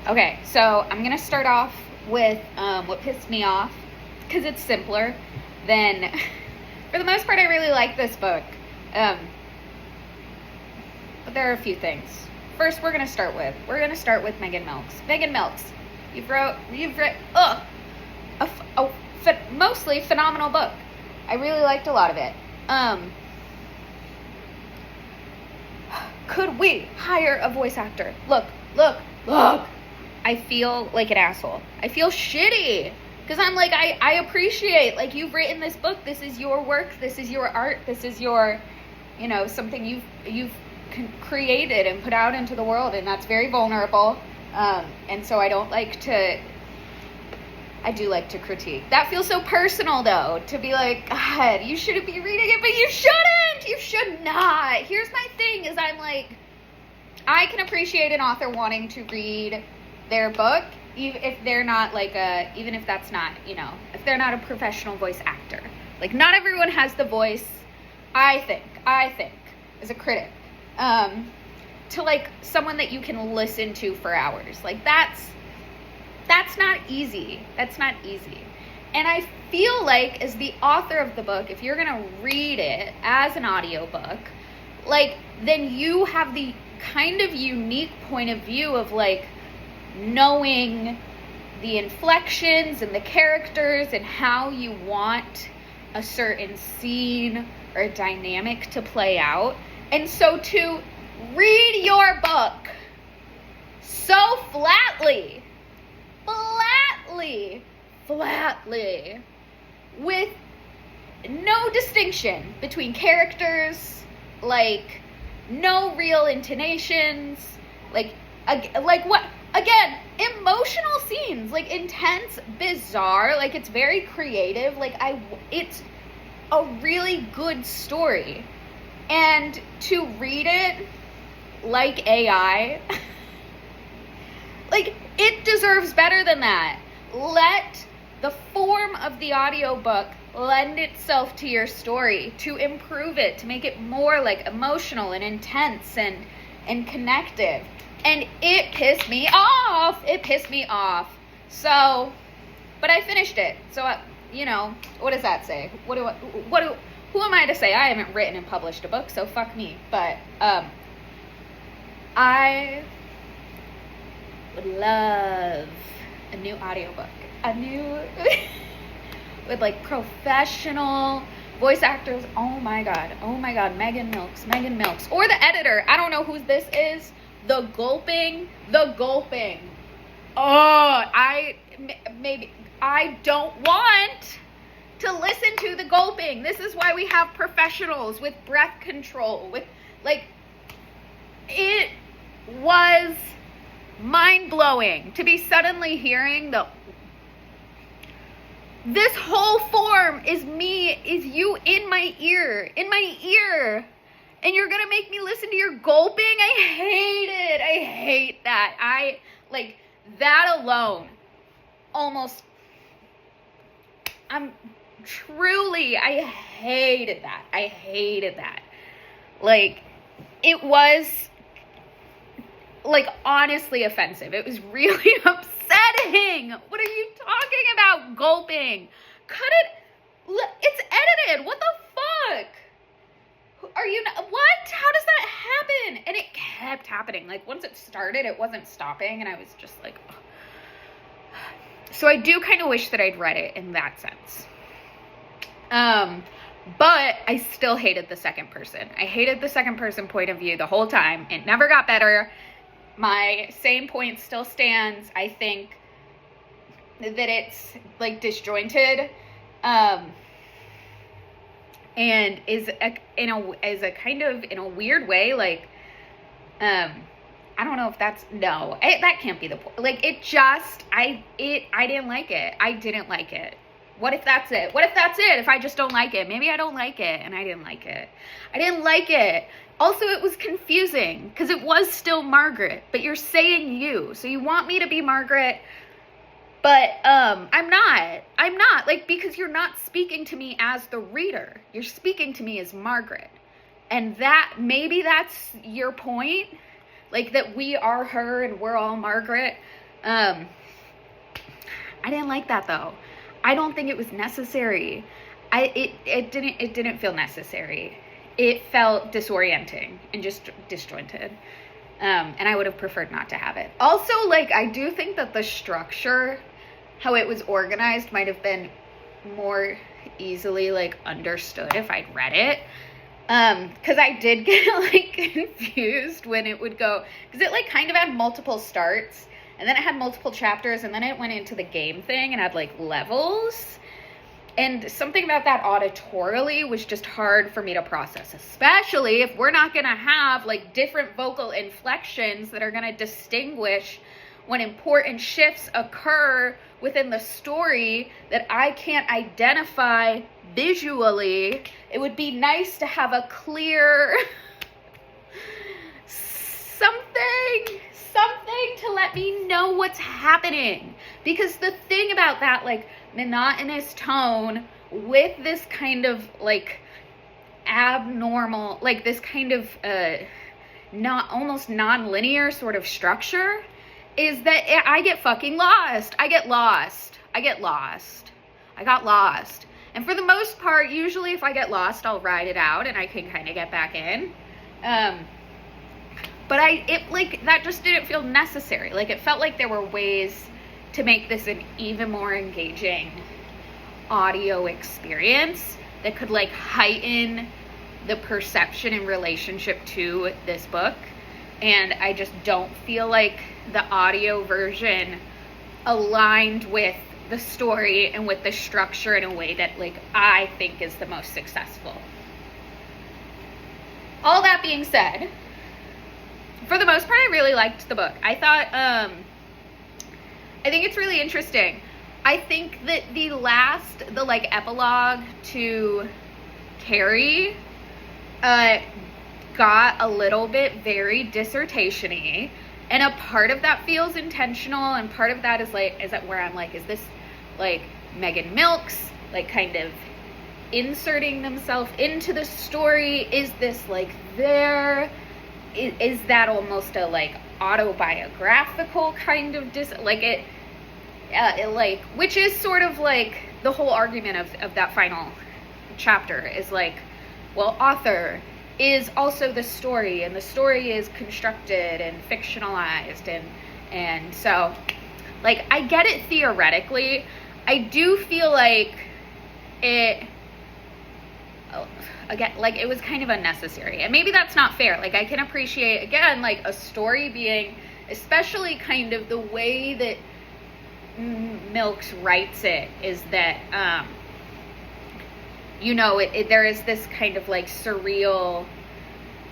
Okay, so I'm going to start off with what pissed me off, because it's simpler than, for the most part, I really like this book. But there are a few things. First, we're going to start with Megan Milks. Megan Milks, you've written a mostly phenomenal book. I really liked a lot of it. Could we hire a voice actor? Look. I feel like an asshole. I feel shitty. Because I'm like, I appreciate, like, you've written this book. This is your work. This is your art. This is your, something you've created and put out into the world. And that's very vulnerable. And so I do like to critique. That feels so personal, though, to be like, God, you shouldn't be reading it, but you shouldn't. You should not. Here's my thing is I'm like, I can appreciate an author wanting to read their book, even if they're not like even if that's not, if they're not a professional voice actor. Like, not everyone has the voice, I think, as a critic, to like someone that you can listen to for hours. Like, that's not easy. That's not easy. And I feel like, as the author of the book, if you're gonna read it as an audiobook, like, then you have the kind of unique point of view of like knowing the inflections and the characters and how you want a certain scene or a dynamic to play out. And so to read your book so flatly, with no distinction between characters, like no real intonations, like what, again, emotional scenes, like intense, bizarre, like it's very creative, like it's a really good story. And to read it like AI, like, it deserves better than that. Let the form of the audiobook lend itself to your story, to improve it, to make it more like emotional and intense and connective. And it pissed me off. So, but I finished it. So, what does that say? Who am I to say? I haven't written and published a book, so fuck me. But, I would love a new audiobook. With like professional voice actors. Oh my god, Megan Milks. Or the editor. I don't know who this is. The gulping. Oh, I don't want to listen to the gulping. This is why we have professionals with breath control. With, like, it was mind-blowing to be suddenly hearing this whole form is you in my ear, and you're gonna make me listen to your gulping? I hate it. I hate that. That alone, I hated that. Like, it was, like, honestly offensive. It was really upsetting. What are you talking about, gulping? It's edited. What the fuck? What? How does that happen? And it kept happening. Like, once it started, it wasn't stopping, and I was just like, ugh. So I do kind of wish that I'd read it in that sense. But I still hated the second person. I hated the second person point of view the whole time. It never got better. My same point still stands. I think that it's like disjointed, and is a kind of, in a weird way, like, I don't know if that can't be the point. Like, I didn't like it. What if that's it? If I just don't like it? Maybe I don't like it, and I didn't like it. Also, it was confusing, because it was still Margaret, but you're saying you. So you want me to be Margaret, but I'm not. Like, because you're not speaking to me as the reader. You're speaking to me as Margaret. And maybe that's your point. Like, that we are her and we're all Margaret. I didn't like that though. I don't think it was necessary. It didn't feel necessary. It felt disorienting and just disjointed. And I would have preferred not to have it. Also, like, I do think that the structure, how it was organized, might have been more easily, like, understood if I'd read it. Because I did get, like, confused when it would go, because it, like, kind of had multiple starts, and then it had multiple chapters, and then it went into the game thing and had, like, levels. And something about that auditorily was just hard for me to process, especially if we're not going to have, like, different vocal inflections that are going to distinguish when important shifts occur within the story that I can't identify visually. It would be nice to have a clear something to let me know what's happening. Because the thing about that, like, monotonous tone with this kind of, like, abnormal, like, this kind of not almost non-linear sort of structure is that I get fucking lost. I got lost. And for the most part, usually if I get lost, I'll ride it out and I can kind of get back in. But that just didn't feel necessary. Like, it felt like there were ways to make this an even more engaging audio experience that could, like, heighten the perception in relationship to this book. And I just don't feel like the audio version aligned with the story and with the structure in a way that, like, I think is the most successful. All that being said, for the most part, I really liked the book. I thought, I think it's really interesting. I think that the like, epilogue to Carrie, got a little bit very dissertation-y, and a part of that feels intentional, and part of that is that where I'm like, is this, like, Megan Milks, like, kind of inserting themselves into the story? Is this, like, is that almost a, like, autobiographical kind of which is sort of like the whole argument of that final chapter is like, well, author is also the story, and the story is constructed and fictionalized, and so, like, I get it theoretically. I do feel like it, again, like, it was kind of unnecessary, and maybe that's not fair. Like, I can appreciate, again, like, a story being, especially kind of the way that Milks writes it, is that, there is this kind of, like, surreal,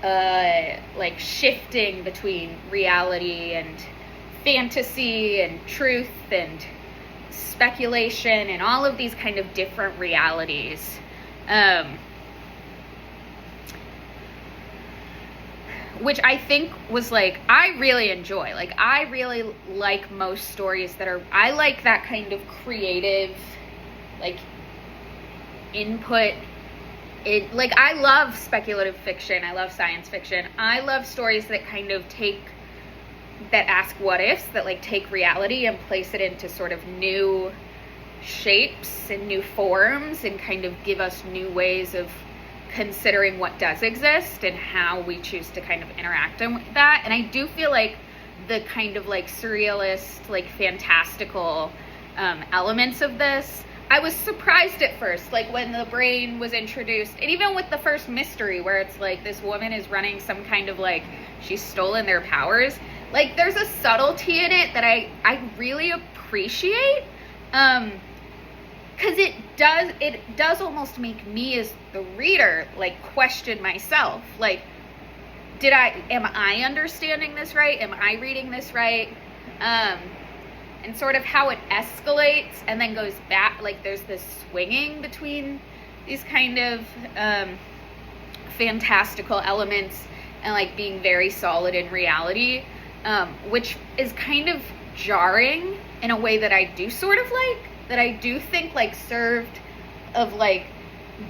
like, shifting between reality and fantasy and truth and speculation and all of these kind of different realities. Which I think was, like, I really enjoy. Like, I really like most stories I like that kind of creative, like, input. Like, I love speculative fiction. I love science fiction. I love stories that kind of that ask what ifs, that, like, take reality and place it into sort of new shapes and new forms and kind of give us new ways of considering what does exist and how we choose to kind of interact with that. And I do feel like the kind of, like, surrealist, like, fantastical elements of this, I was surprised at first, like, when the brain was introduced, and even with the first mystery where it's like this woman is running some kind of, like, she's stolen their powers. Like, there's a subtlety in it that I really appreciate, because it does almost make me as the reader, like, question myself, like, am I understanding this right? Am I reading this right? And sort of how it escalates and then goes back, like, there's this swinging between these kind of fantastical elements and, like, being very solid in reality, which is kind of jarring in a way that I do sort of like, that I do think, like, served of, like,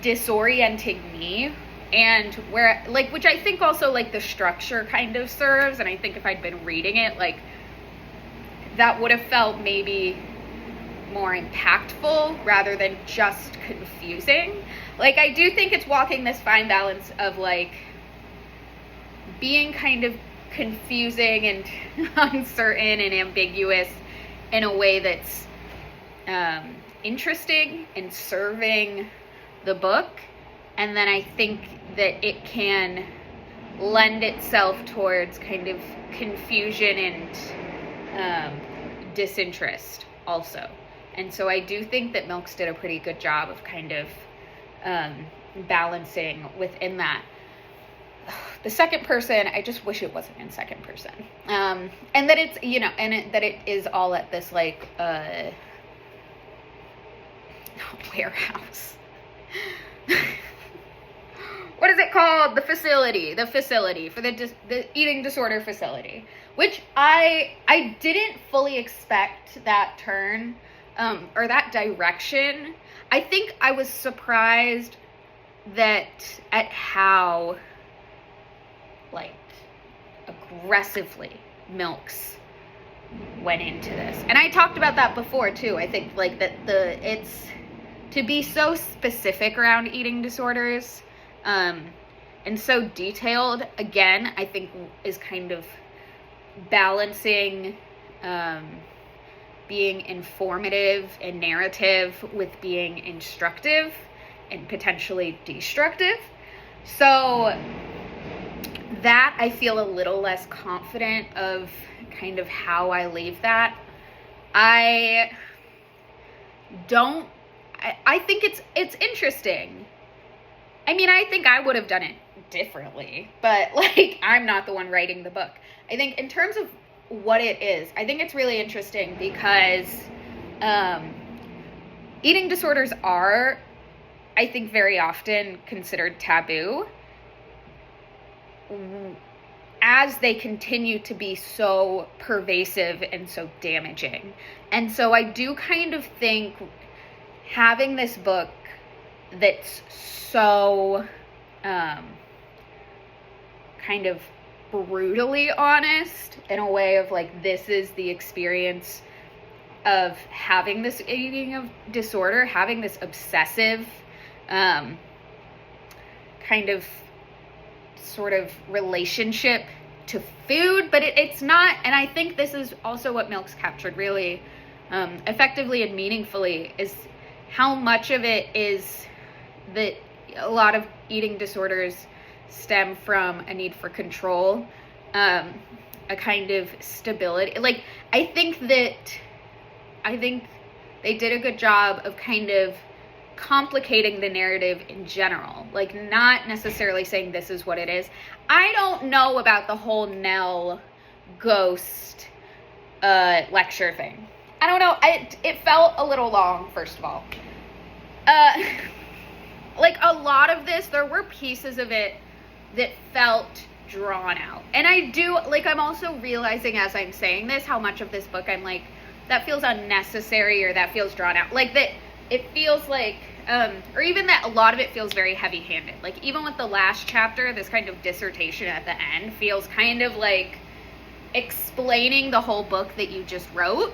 disorienting me, and where, like, which I think also, like, the structure kind of serves, and I think if I'd been reading it, like, that would have felt maybe more impactful rather than just confusing. Like, I do think it's walking this fine balance of like being kind of confusing and uncertain and ambiguous in a way that's interesting and serving the book. And then I think that it can lend itself towards kind of confusion and disinterest also. And so I do think that Milks did a pretty good job of kind of balancing within that. The second person, I just wish it wasn't in second person. And that it's, that it is all at this like warehouse. What is it called? The facility for the eating disorder facility, which I didn't fully expect that turn or that direction. I think I was surprised at how like aggressively Milks went into this. And I talked about that before too. I think like that it's to be so specific around eating disorders and so detailed, again, I think is kind of balancing being informative and narrative with being instructive and potentially destructive. So that I feel a little less confident of kind of how I leave that. I think it's interesting. I mean, I think I would have done it differently, but like, I'm not the one writing the book. I think in terms of what it is, I think it's really interesting because eating disorders are, I think, very often considered taboo as they continue to be so pervasive and so damaging. And so I do kind of think having this book that's so kind of brutally honest in a way of like, this is the experience of having this eating disorder, having this obsessive kind of sort of relationship to food, but it's not. And I think this is also what Milks captured really effectively and meaningfully, is how much of it is that a lot of eating disorders stem from a need for control, a kind of stability. Like, I think they did a good job of kind of complicating the narrative in general, like not necessarily saying this is what it is. I don't know about the whole Nell ghost lecture thing. I don't know. It felt a little long, first of all. Like a lot of this, there were pieces of it that felt drawn out. And I'm also realizing as I'm saying this, how much of this book I'm like, that feels unnecessary or that feels drawn out. Like that it feels like, or even that a lot of it feels very heavy-handed. Like even with the last chapter, this kind of dissertation at the end feels kind of like explaining the whole book that you just wrote,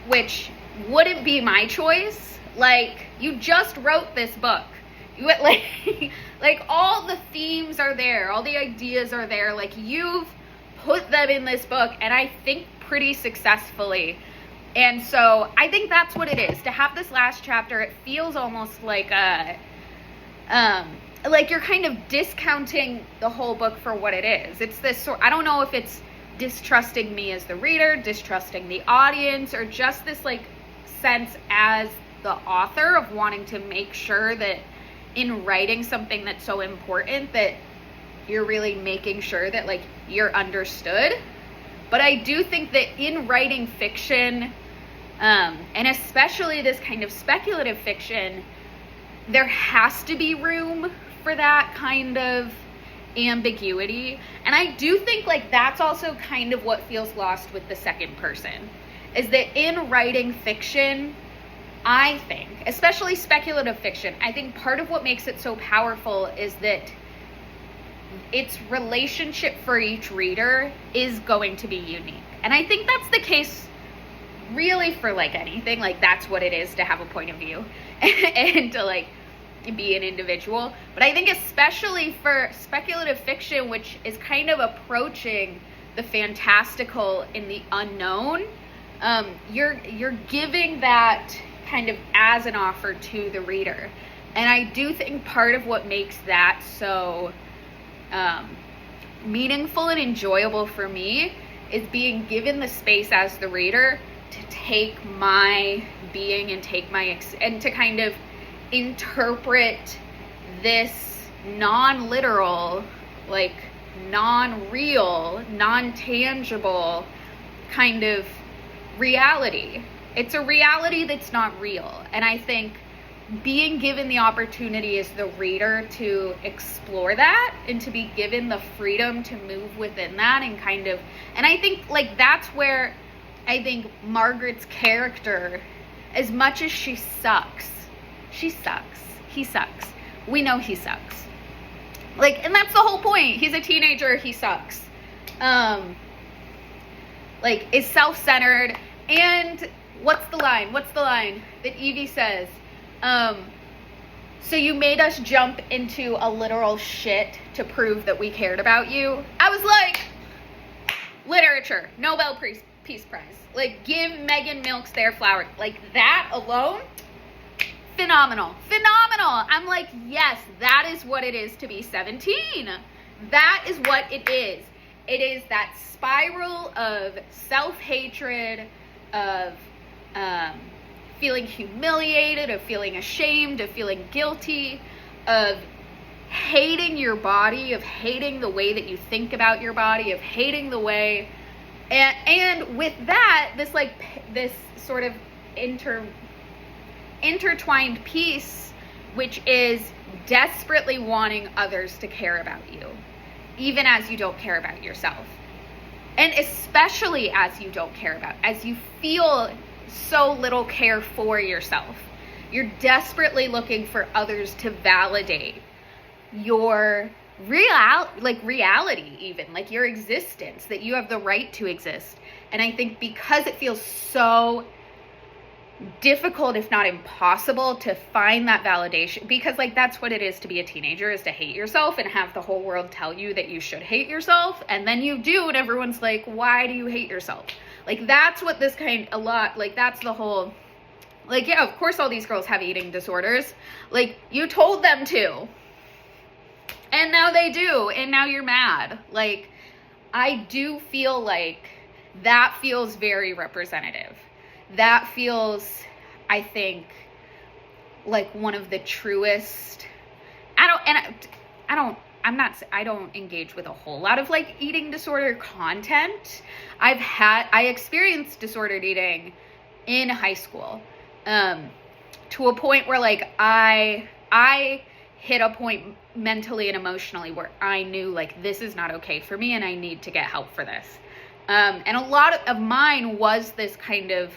which wouldn't be my choice. Like, you just wrote this book. You like all the themes are there, all the ideas are there. Like, you've put them in this book, and I think pretty successfully. And so I think that's what it is. To have this last chapter, it feels almost like like you're kind of discounting the whole book for what it is. It's this sort, I don't know if it's distrusting me as the reader, distrusting the audience, or just this like sense as the author of wanting to make sure that in writing something that's so important that you're really making sure that like you're understood. But I do think that in writing fiction, and especially this kind of speculative fiction, there has to be room for that kind of ambiguity. And I do think like that's also kind of what feels lost with the second person, is that in writing fiction, I think, especially speculative fiction, I think part of what makes it so powerful is that its relationship for each reader is going to be unique. And I think that's the case really for like anything. Like, that's what it is to have a point of view and to like be an individual. But I think especially for speculative fiction, which is kind of approaching the fantastical in the unknown, you're giving that kind of as an offer to the reader. And I do think part of what makes that so meaningful and enjoyable for me is being given the space as the reader to take my being and take my and to kind of interpret this non-literal, like non-real, non-tangible kind of reality. It's a reality that's not real. And I think being given the opportunity as the reader to explore that and to be given the freedom to move within that and kind of, and I think like that's where I think Margaret's character, as much as she sucks, he sucks. We know he sucks. Like, and that's the whole point. He's a teenager, he sucks. Like, is self-centered. And what's the line that Evie says? So you made us jump into a literal shit to prove that we cared about you. I was like, literature, Nobel Peace Prize. Like, give Megan Milks their flower. Like, that alone, phenomenal. I'm like, yes, that is what it is to be 17. That is what it is. It is that spiral of self-hatred, of feeling humiliated, of feeling ashamed, of feeling guilty, of hating your body, of hating the way that you think about your body, of hating the way, and with that, this sort of intertwined piece, which is desperately wanting others to care about you, even as you don't care about yourself. And especially as you don't care about, as you feel so little care for yourself. You're desperately looking for others to validate your reality, even like your existence, that you have the right to exist. And I think because it feels so difficult, if not impossible, to find that validation, because like that's what it is to be a teenager, is to hate yourself and have the whole world tell you that you should hate yourself, and then you do, and everyone's like, why do you hate yourself? Like, that's what this that's the whole, like, yeah, of course all these girls have eating disorders. Like, you told them to. And now they do. And now you're mad. Like, I do feel like that feels very representative. That feels, I think, like one of the truest, I don't engage with a whole lot of like eating disorder content. I experienced disordered eating in high school, to a point where like I hit a point mentally and emotionally where I knew like this is not okay for me and I need to get help for this. And a lot of mine was this kind of,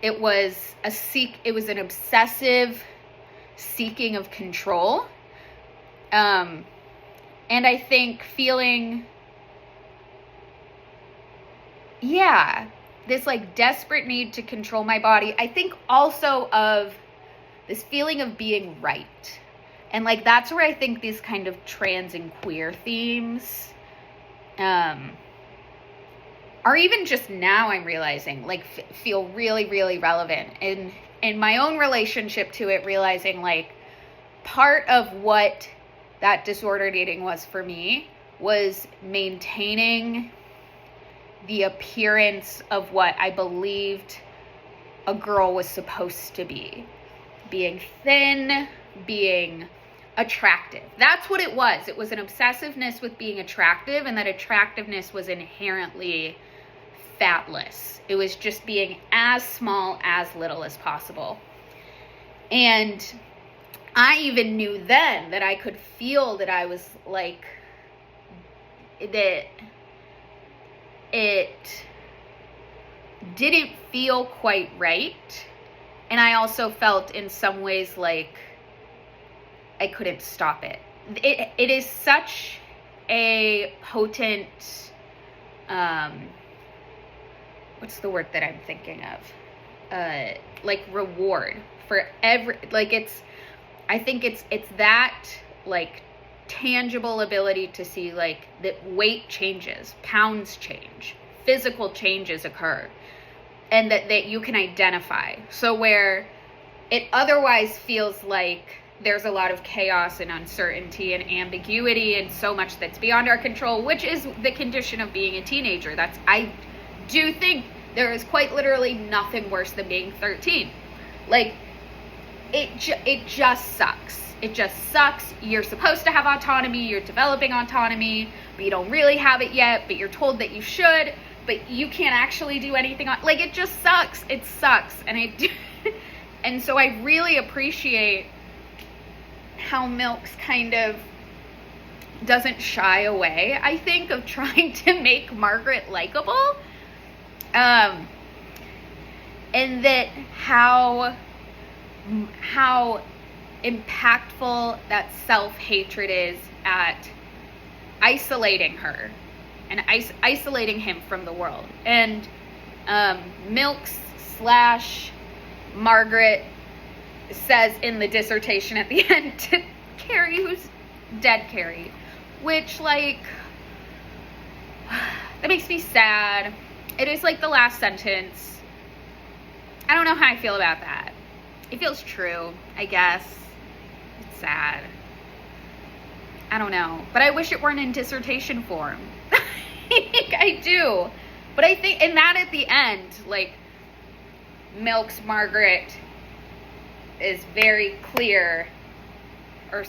it was an obsessive seeking of control. And I think feeling, this like desperate need to control my body. I think also of this feeling of being right. And like, that's where I think these kind of trans and queer themes, are even just now I'm realizing like feel really, really relevant in my own relationship to it, realizing like part of what that disordered eating was for me was maintaining the appearance of what I believed a girl was supposed to be. Being thin, being attractive. That's what it was. It was an obsessiveness with being attractive, and that attractiveness was inherently fatless. It was just being as small, as little as possible. And I even knew then that I could feel that I was like, that it didn't feel quite right. And I also felt in some ways like I couldn't stop it. It is such a potent, what's the word that I'm thinking of? Like reward for every, like I think it's that like tangible ability to see like that weight changes, pounds change, physical changes occur, and that you can identify. So where it otherwise feels like there's a lot of chaos and uncertainty and ambiguity and so much that's beyond our control, which is the condition of being a teenager. I do think there is quite literally nothing worse than being 13. Like, it just sucks. It just sucks. You're supposed to have autonomy. You're developing autonomy, but you don't really have it yet, but you're told that you should, but you can't actually do anything. Like, it just sucks. It sucks. And so I really appreciate how Milks kind of doesn't shy away, I think, of trying to make Margaret likable. And that how impactful that self-hatred is at isolating her and isolating him from the world. And Milks / Margaret says in the dissertation at the end to Carrie, who's dead Carrie, which, like, that makes me sad. It is like the last sentence. I don't know how I feel about that. It feels true, I guess. It's sad. I don't know. But I wish it weren't in dissertation form. I do. But I think, and that at the end, like, Milks Margaret is very clear, or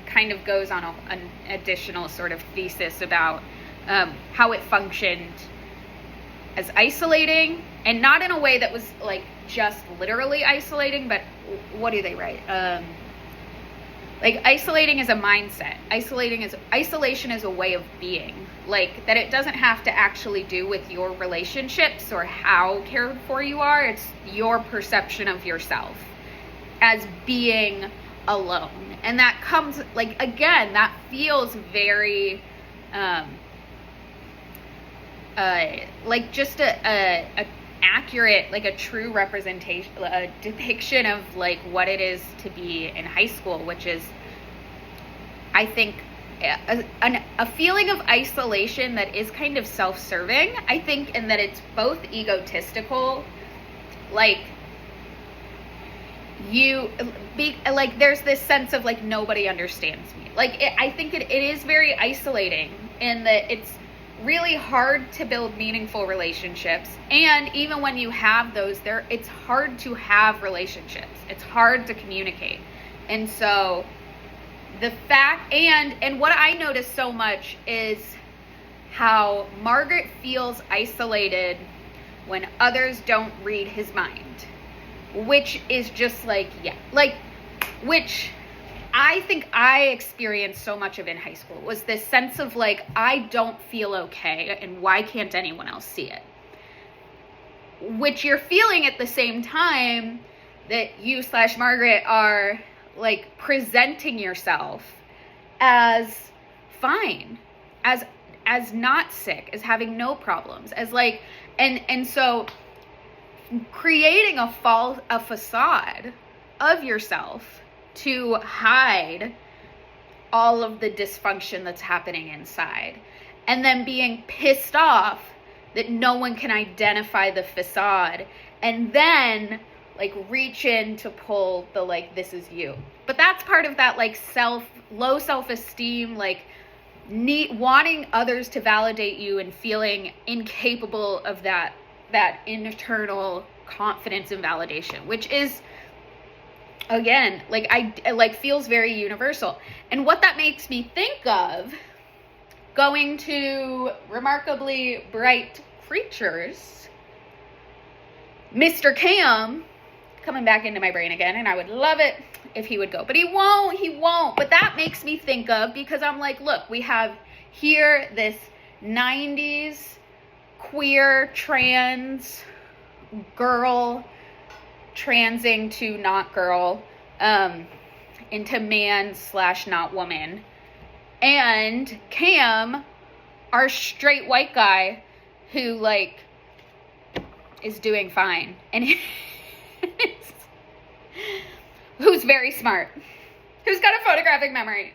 kind of goes on an additional sort of thesis about how it functioned as isolating, and not in a way that was like just literally isolating, but what do they write? Like, isolating is a mindset. Isolation is a way of being. Like, that it doesn't have to actually do with your relationships or how cared for you are. It's your perception of yourself as being alone. And that comes, like, again, that feels very like just a accurate, like a true representation, a depiction of like what it is to be in high school, which is, I think, a feeling of isolation that is kind of self-serving, I think, and that it's both egotistical, like there's this sense of like nobody understands me. Like, I think it is very isolating in that it's really hard to build meaningful relationships, and even when you have those, it's hard to have relationships. It's hard to communicate. And so the fact, and what I notice so much is how Margaret feels isolated when others don't read his mind, which is just like, yeah, like, which I think I experienced so much of in high school, was this sense of like, I don't feel okay, and why can't anyone else see it? Which you're feeling at the same time that you / Margaret are like presenting yourself as fine, as not sick, as having no problems, as like, and so creating a facade of yourself to hide all of the dysfunction that's happening inside, and then being pissed off that no one can identify the facade, and then like reach in to pull the like, this is you. But that's part of that like low self-esteem, like wanting others to validate you and feeling incapable of that internal confidence and validation, which is, again, like feels very universal. And what that makes me think of, going to Remarkably Bright Creatures, Mr. Cam coming back into my brain again, and I would love it if he would go, but he won't. But that makes me think of, because I'm like, look, we have here this 90s queer trans girl transing to not girl, into man / not woman, and Cam, our straight white guy who like is doing fine and who's very smart, who's got a photographic memory.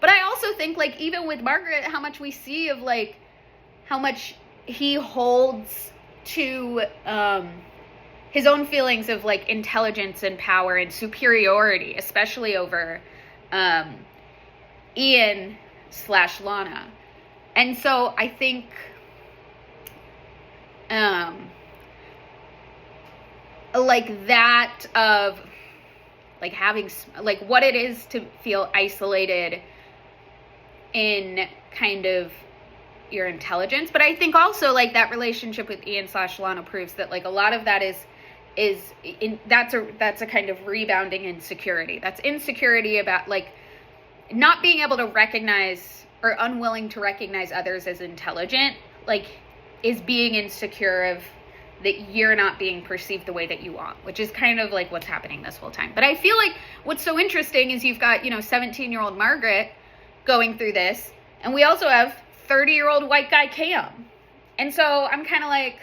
But I also think, like, even with Margaret, how much we see of, like, how much he holds to his own feelings of, like, intelligence and power and superiority, especially over Ian/Lana. And so I think like that of like having like what it is to feel isolated in kind of your intelligence. But I think also like that relationship with Ian/Lana proves that like a lot of that that's a kind of rebounding insecurity. That's insecurity about like not being able to recognize or unwilling to recognize others as intelligent, like is being insecure of that you're not being perceived the way that you want, which is kind of like what's happening this whole time. But I feel like what's so interesting is you've got, 17-year-old Margaret going through this, and we also have 30-year-old white guy Cam. And so I'm kind of like,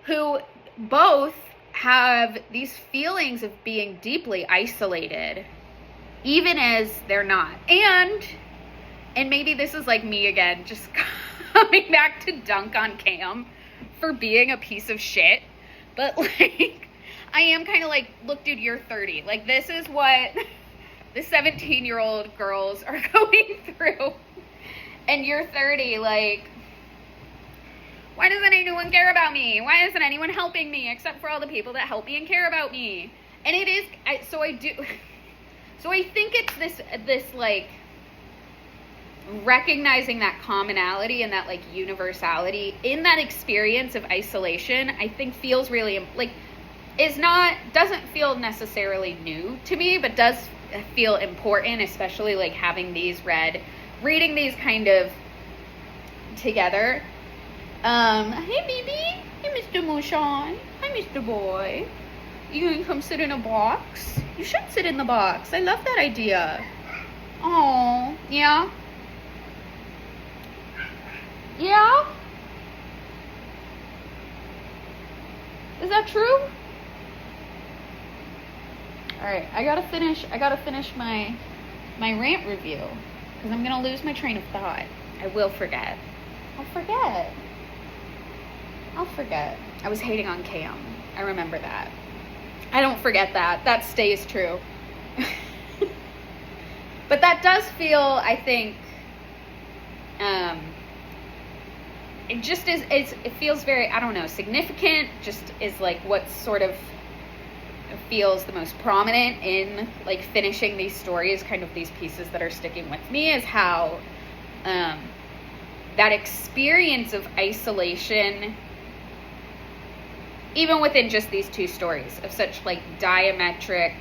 who both have these feelings of being deeply isolated, even as they're not. And maybe this is like me again, just coming back to dunk on Cam for being a piece of shit, but like I am kind of like, look dude, you're 30, like this is what the 17-year-old girls are going through, and you're 30, like why doesn't anyone care about me? Why isn't anyone helping me except for all the people that help me and care about me? And it is so I think it's this like recognizing that commonality and that like universality in that experience of isolation, I think feels really like doesn't feel necessarily new to me, but does feel important, especially like having these reading these kind of together. Hey baby, hey Mr. Mouchon, hi Mr. Boy, you can come sit in a box. You should sit in the box. I love that idea. Oh yeah. Yeah? Is that true? Alright, I gotta finish my rant review, because I'm gonna lose my train of thought. I will forget. I'll forget. I was hating on Cam. I remember that. I don't forget that. That stays true. But that does feel, I think, it just is, it feels very, I don't know, significant, just is like what sort of feels the most prominent in like finishing these stories, kind of these pieces that are sticking with me, is how that experience of isolation, even within just these two stories, of such like diametric,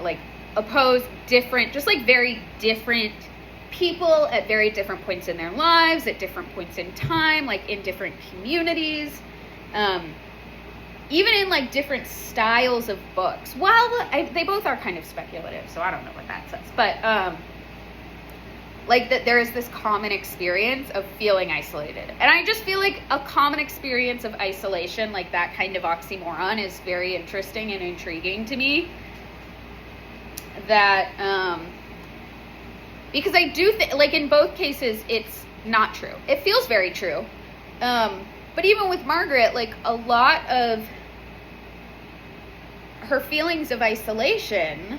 like opposed, different, just like very different people at very different points in their lives, at different points in time, like in different communities, even in like different styles of books. Well, they both are kind of speculative, so I don't know what that says, but like that there is this common experience of feeling isolated, and I just feel like a common experience of isolation, like that kind of oxymoron, is very interesting and intriguing to me. That because I do think, like, in both cases, it's not true. It feels very true. But even with Margaret, like, a lot of her feelings of isolation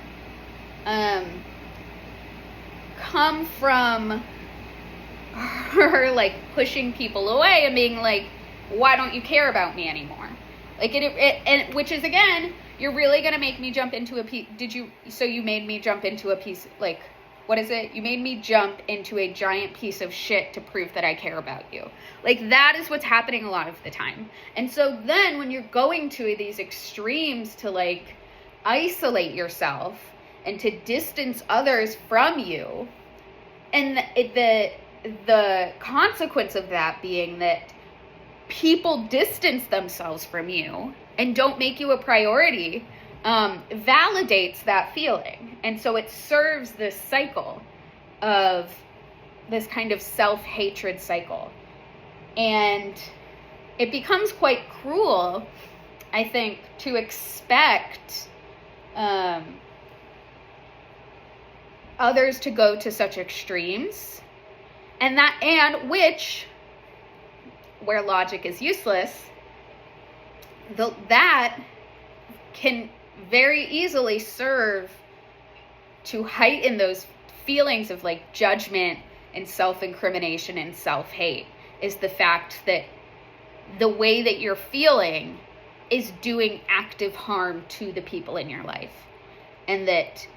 come from her, like, pushing people away and being like, why don't you care about me anymore? Like, and which is, again, you're really going to make me jump into a piece. You made me jump into a piece, like, what is it? You made me jump into a giant piece of shit to prove that I care about you. Like, that is what's happening a lot of the time. And so then when you're going to these extremes to, like, isolate yourself and to distance others from you, and the consequence of that being that people distance themselves from you and don't make you a priority, validates that feeling. And so it serves this cycle of this kind of self-hatred cycle. And it becomes quite cruel, I think, to expect others to go to such extremes, and where logic is useless, that can very easily serve to heighten those feelings of like judgment and self-incrimination and self-hate, is the fact that the way that you're feeling is doing active harm to the people in your life. And that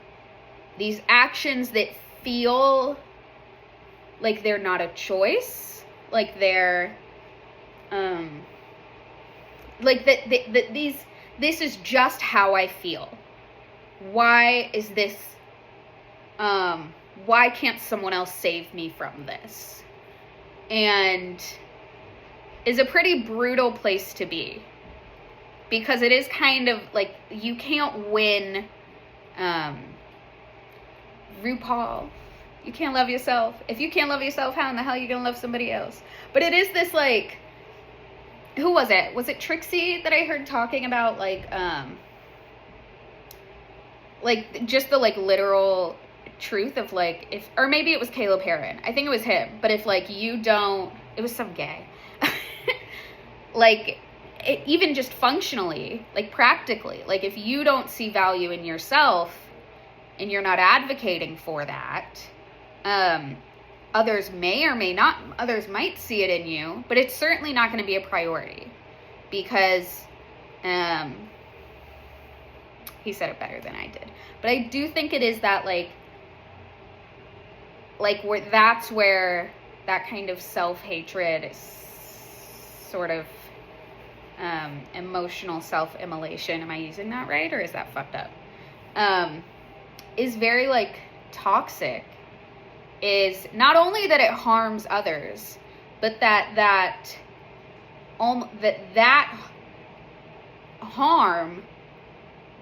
these actions that feel like they're not a choice, like they're, like that this is just how I feel. Why is this, why can't someone else save me from this? And is a pretty brutal place to be, because it is kind of like you can't win, RuPaul, you can't love yourself. If you can't love yourself, how in the hell are you gonna love somebody else? But it is this like, who was it? Was it Trixie that I heard talking about like just the like literal truth of like, if, or maybe it was Caleb Heron. I think it was him. But if like you don't, it was some gay. Like, even just functionally, like practically, like if you don't see value in yourself and you're not advocating for that, others may or may not, others might see it in you, but it's certainly not going to be a priority, because he said it better than I did. But I do think it is that like where that's where that kind of self-hatred, sort of emotional self-immolation, am I using that right, or is that fucked up, is very like toxic, is not only that it harms others, but that harm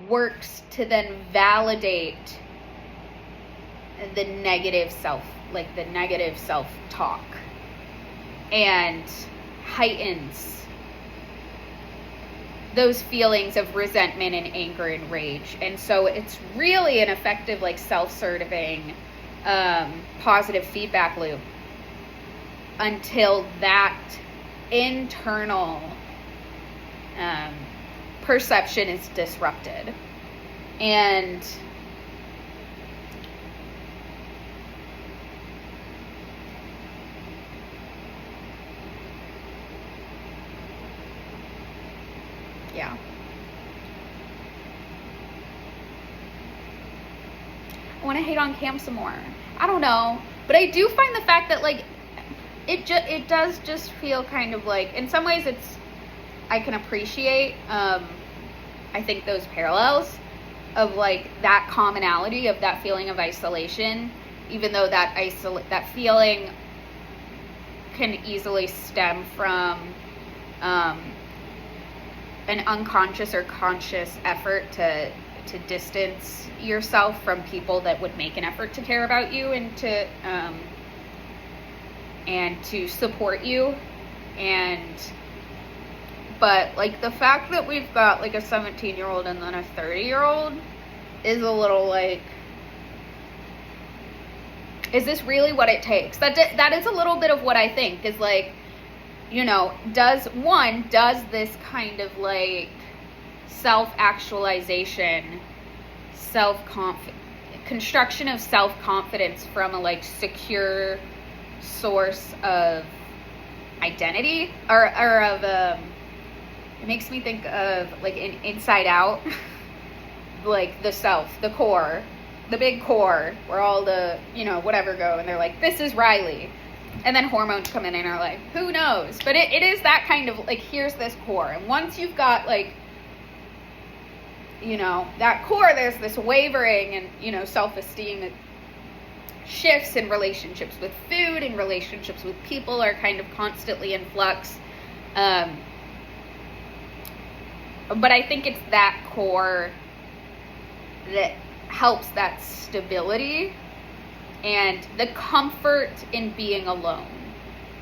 works to then validate the negative self-talk, and heightens those feelings of resentment and anger and rage. And so it's really an effective like self-serving positive feedback loop until that internal perception is disrupted. And yeah. I want to hate on Cam some more. I don't know. But I do find the fact that, like, it does just feel kind of like, in some ways I can appreciate, I think those parallels of, like, that commonality of that feeling of isolation, even though that feeling can easily stem from, an unconscious or conscious effort to distance yourself from people that would make an effort to care about you and to support you. But like the fact that we've got like a 17-year-old and then a 30-year-old is a little like, is this really what it takes? That is a little bit of what I think is like, you know, does this kind of like self-actualization, construction of self-confidence from a like secure source of identity or of it makes me think of like an Inside Out, like the self, the core, the big core where all the, you know, whatever go, and they're like, this is Riley. And then hormones come in and are like, who knows? But it is that kind of, like, here's this core. And once you've got, like, you know, that core, there's this wavering and, you know, self-esteem that shifts, in relationships with food and relationships with people are kind of constantly in flux. But I think it's that core that helps that stability and the comfort in being alone.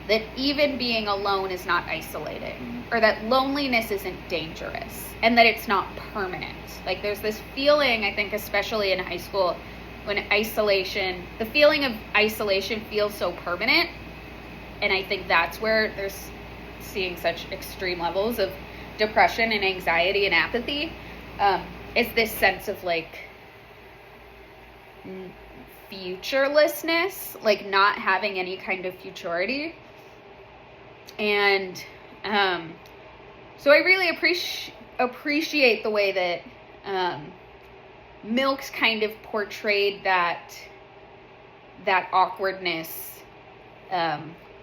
That even being alone is not isolating, or that loneliness isn't dangerous, and that it's not permanent. Like, there's this feeling, I think, especially in high school, when the feeling of isolation feels so permanent, and I think that's where there's seeing such extreme levels of depression and anxiety and apathy, is this sense of, like, futurelessness, like not having any kind of futurity. And so I really appreciate the way that Milk's kind of portrayed that awkwardness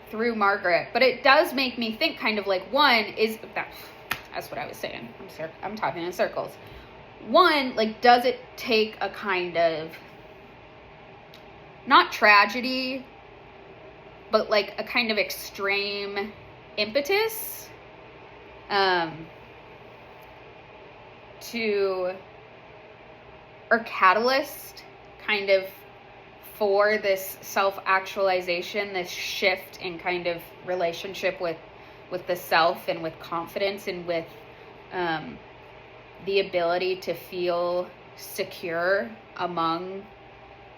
through Margaret. But it does make me think, kind of like, one is that's what I was saying. I'm talking in circles. One, like, does it take a kind of, not tragedy, but like a kind of extreme impetus or catalyst kind of for this self-actualization, this shift in kind of relationship with the self and with confidence and with the ability to feel secure among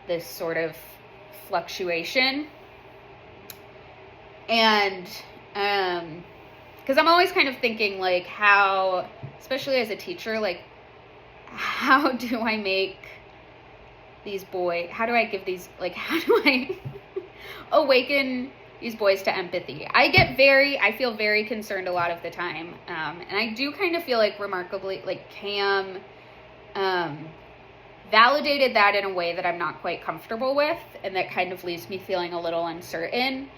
this sort of fluctuation. And because I'm always kind of thinking, like, how, especially as a teacher, like, how do I make these boys, how do I give these, like, how do I awaken these boys to empathy? I feel very concerned a lot of the time. And I do kind of feel like, remarkably, like, Cam validated that in a way that I'm not quite comfortable with, and that kind of leaves me feeling a little uncertain,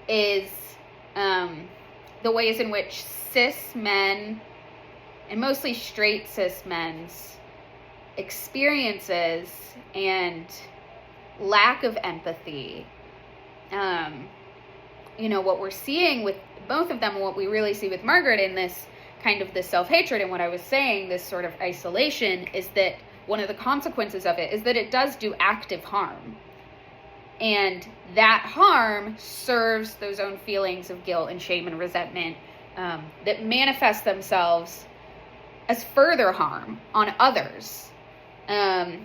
is the ways in which cis men, and mostly straight cis men's experiences and lack of empathy, what we're seeing with both of them, and what we really see with Margaret in this kind of this self-hatred, and what I was saying, this sort of isolation, is that one of the consequences of it is that it does do active harm. And that harm serves those own feelings of guilt and shame and resentment that manifest themselves as further harm on others. That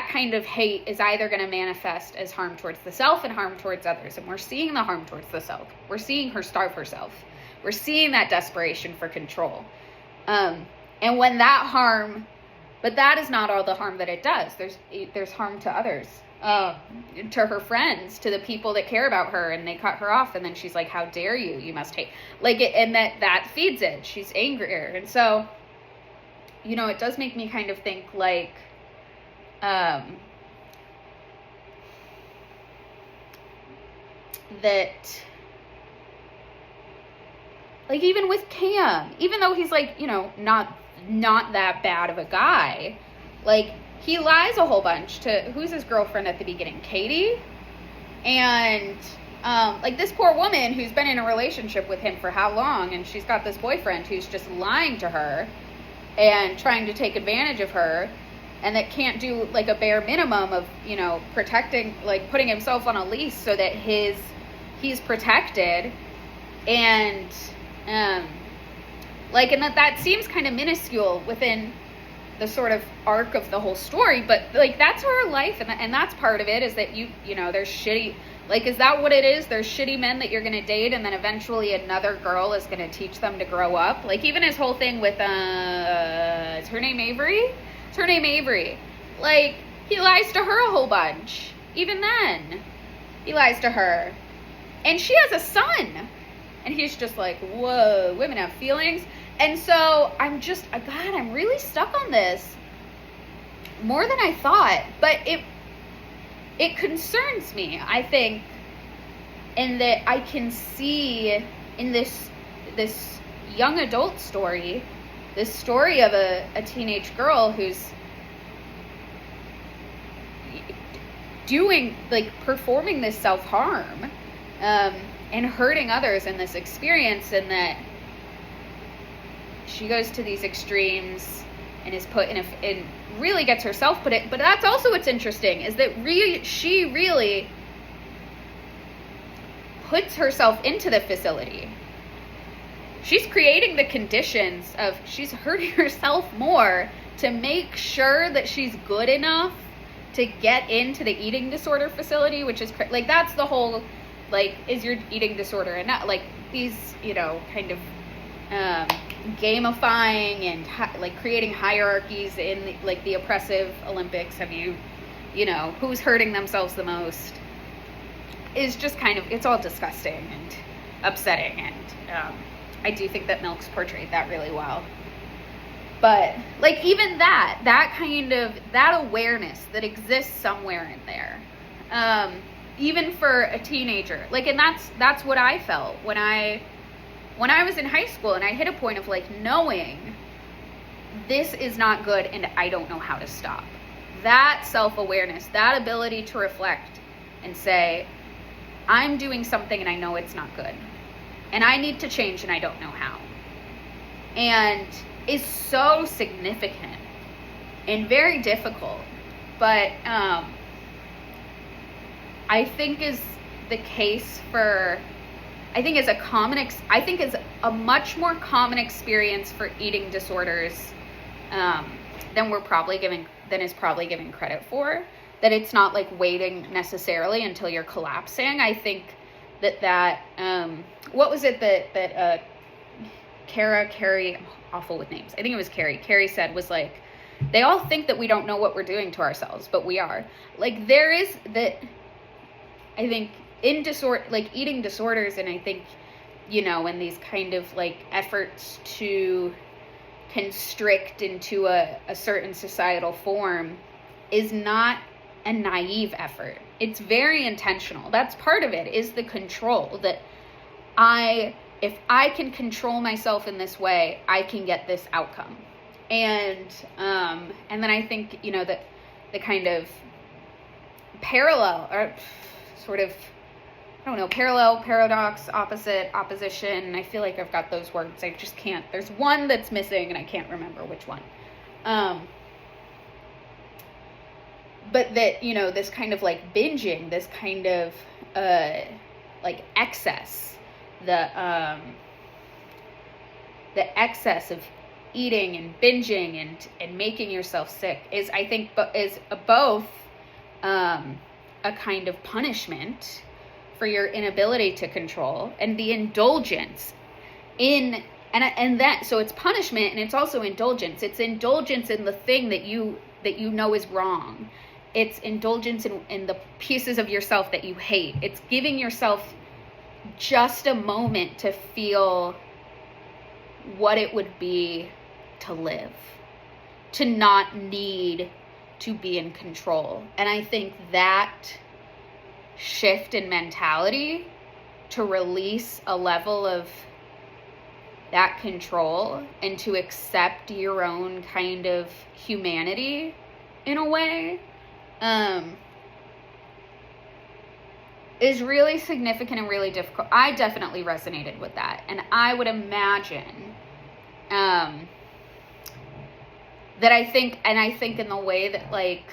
kind of hate is either going to manifest as harm towards the self and harm towards others. And we're seeing the harm towards the self. We're seeing her starve herself. We're seeing that desperation for control. And when that harm, but that is not all the harm that it does. There's harm to others, to her friends, to the people that care about her, and they cut her off, and then she's like, how dare you, you must hate, like it, and that feeds it. She's angrier. And so, it does make me kind of think, like, that, like, even with Cam, even though he's, like, not that bad of a guy, like, he lies a whole bunch to, who's his girlfriend at the beginning? Katie? And, like, this poor woman who's been in a relationship with him for how long, and she's got this boyfriend who's just lying to her and trying to take advantage of her, and that can't do, like, a bare minimum of, protecting, like, putting himself on a leash so that he's protected. And, like, and that seems kind of minuscule within the sort of arc of the whole story, but, like, that's her life, and that's part of it, is that there's shitty, like, is that what it is? There's shitty men that you're gonna date, and then eventually another girl is gonna teach them to grow up. Like, even his whole thing with, is her name Avery? It's her name Avery. Like, he lies to her a whole bunch. Even then, he lies to her. And she has a son. And he's just like, whoa, women have feelings. And so I'm really stuck on this more than I thought. But it concerns me, I think, in that I can see in this young adult story, this story of a teenage girl who's performing this self-harm, and hurting others in this experience, and that she goes to these extremes and is put in and really gets herself put it. But that's also what's interesting, is that she really puts herself into the facility. She's creating the conditions of, she's hurting herself more to make sure that she's good enough to get into the eating disorder facility, which is like, that's the whole, like, is your eating disorder, and not like these, you know, kind of gamifying and like creating hierarchies in like the oppressive Olympics. Have you know, who's hurting themselves the most, is just kind of, it's all disgusting and upsetting, and I do think that Milk's portrayed that really well. But like, even that kind of, that awareness that exists somewhere in there, even for a teenager, like, and that's what I felt when I was in high school, and I hit a point of like knowing this is not good and I don't know how to stop. That self-awareness, that ability to reflect and say, I'm doing something and I know it's not good, and I need to change and I don't know how, and is so significant and very difficult, but I think is the case for, I think is a much more common experience for eating disorders than is probably given credit for. That it's not like waiting necessarily until you're collapsing. I think that what was it that Carrie, I'm awful with names, I think it was Carrie said, was like, they all think that we don't know what we're doing to ourselves, but we are. Like, there is that, I think, in like eating disorders, and I think, you know, in these kind of like efforts to constrict into a certain societal form, is not a naive effort. It's very intentional. That's part of it, is the control, that if I can control myself in this way, I can get this outcome. And then I think, you know, that the kind of parallel, or sort of, I don't know, parallel, paradox, opposite, opposition. I feel like I've got those words. I just can't. There's one that's missing and I can't remember which one. But that, you know, this kind of like binging, this kind of like excess, the excess of eating and binging and making yourself sick is, I think, is both a kind of punishment for your inability to control, and the indulgence in, and that, so it's punishment and it's also indulgence. It's indulgence in the thing that you know is wrong. It's indulgence in the pieces of yourself that you hate. It's giving yourself just a moment to feel what it would be to live, to not need to be in control. And I think that shift in mentality to release a level of that control and to accept your own kind of humanity in a way, is really significant and really difficult. I definitely resonated with that. And I would imagine that I think in the way that like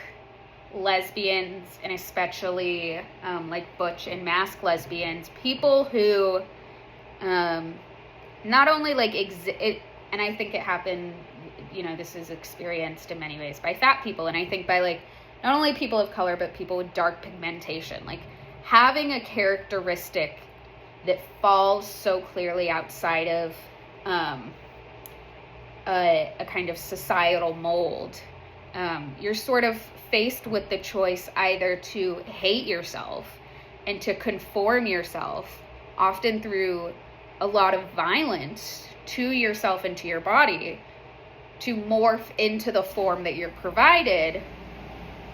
lesbians, and especially like butch and mask lesbians, people who not only like and I think it happened, you know, this is experienced in many ways by fat people, and I think by like not only people of color but people with dark pigmentation, like having a characteristic that falls so clearly outside of a kind of societal mold. You're sort of faced with the choice either to hate yourself and to conform yourself, often through a lot of violence to yourself and to your body, to morph into the form that you're provided,